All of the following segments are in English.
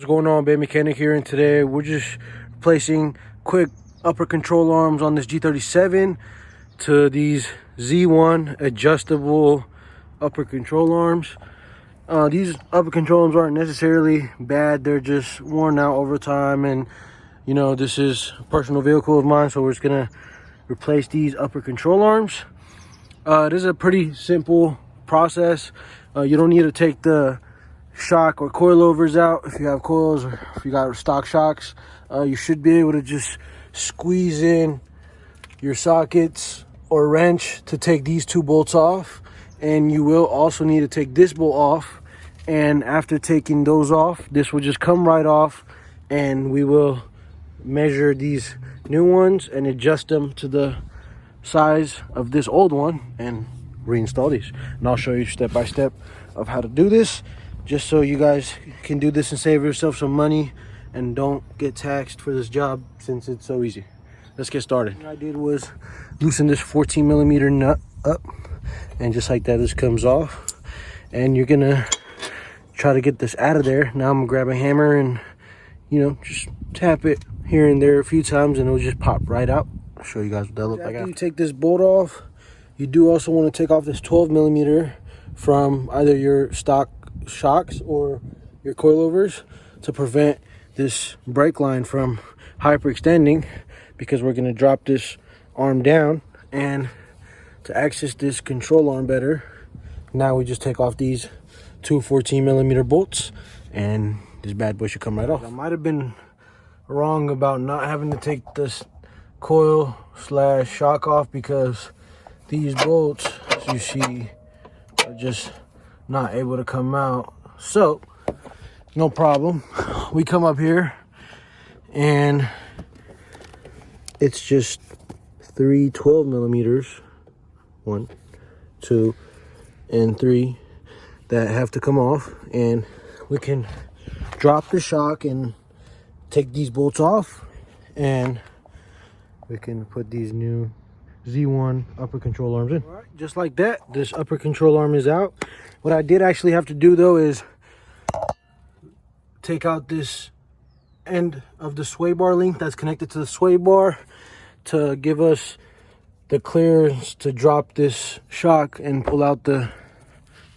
What's going on, Bay Mechanic here, and today we're just replacing quick upper control arms on this G37 to these Z1 adjustable upper control arms. These upper control arms aren't necessarily bad, they're just worn out over time, and you know, this is a personal vehicle of mine, so we're just gonna replace these upper control arms. This is a pretty simple process. You don't need to take the shock or coilovers out. If you have coils or if you got stock shocks, you should be able to just squeeze in your sockets or wrench to take these two bolts off, and you will also need to take this bolt off. And after taking those off, this will just come right off, and we will measure these new ones and adjust them to the size of this old one and reinstall these. And I'll show you step by step of how to do this, just so you guys can do this and save yourself some money and don't get taxed for this job, since it's so easy. Let's get started. What I did was loosen this 14 millimeter nut up, and just like that, this comes off, and you're gonna try to get this out of there. Now I'm gonna grab a hammer and, you know, just tap it here and there a few times, and it'll just pop right out. I'll show you guys what that looks like. After you take this bolt off, you do also want to take off this 12 millimeter from either your stock shocks or your coilovers to prevent this brake line from hyperextending, because we're going to drop this arm down. And to access this control arm better, now we just take off these two 14 millimeter bolts, and this bad boy should come right off. I might have been wrong about not having to take this coil slash shock off, because these bolts, as you see, are just not able to come out. So no problem, we come up here and it's just 3 12 millimeters, 1, 2, and 3 that have to come off, and we can drop the shock and take these bolts off, and we can put these new Z1 upper control arms in. All right, just like that, this upper control arm is out. What I did actually have to do though is take out this end of the sway bar link that's connected to the sway bar to give us the clearance to drop this shock and pull out the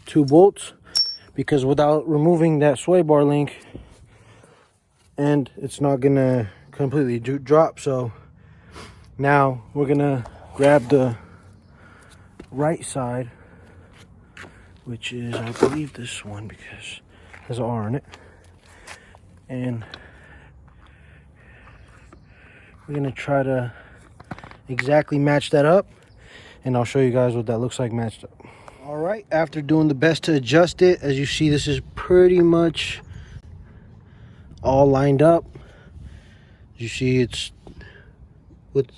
two bolts, because without removing that sway bar link, and it's not gonna completely drop. So now we're gonna grab the right side, which is, I believe, this one, because it has an R on it, and we're gonna try to exactly match that up, and I'll show you guys what that looks like matched up. All right, after doing the best to adjust it, as you see, this is pretty much all lined up. You see, it's with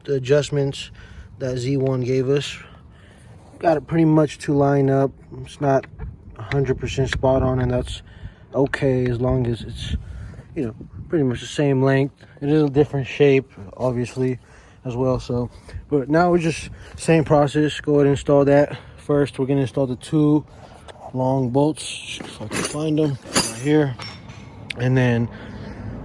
the adjustments that Z1 gave us, got it pretty much to line up. It's not 100% spot on, and that's okay as long as it's, you know, pretty much the same length. It is a different shape, obviously, as well. So, but now we're just same process. Go ahead and install that. First, we're gonna install the two long bolts, if I can find them, right here, and then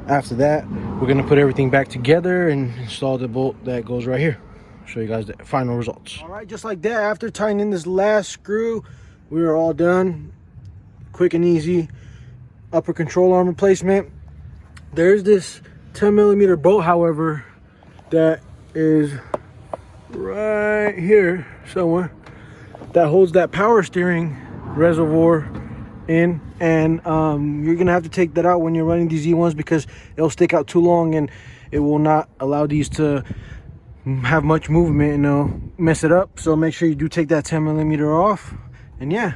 after that, we're gonna put everything back together and install the bolt that goes right here. Show you guys the final results. All right, just like that, after tightening in this last screw, we are all done. Quick and easy upper control arm replacement. There's this 10 millimeter bolt, however, that is right here somewhere, that holds that power steering reservoir in, and you're gonna have to take that out when you're running these Z1s, because it'll stick out too long and it will not allow these to have much movement, and it'll mess it up. So make sure you do take that 10 millimeter off, and yeah.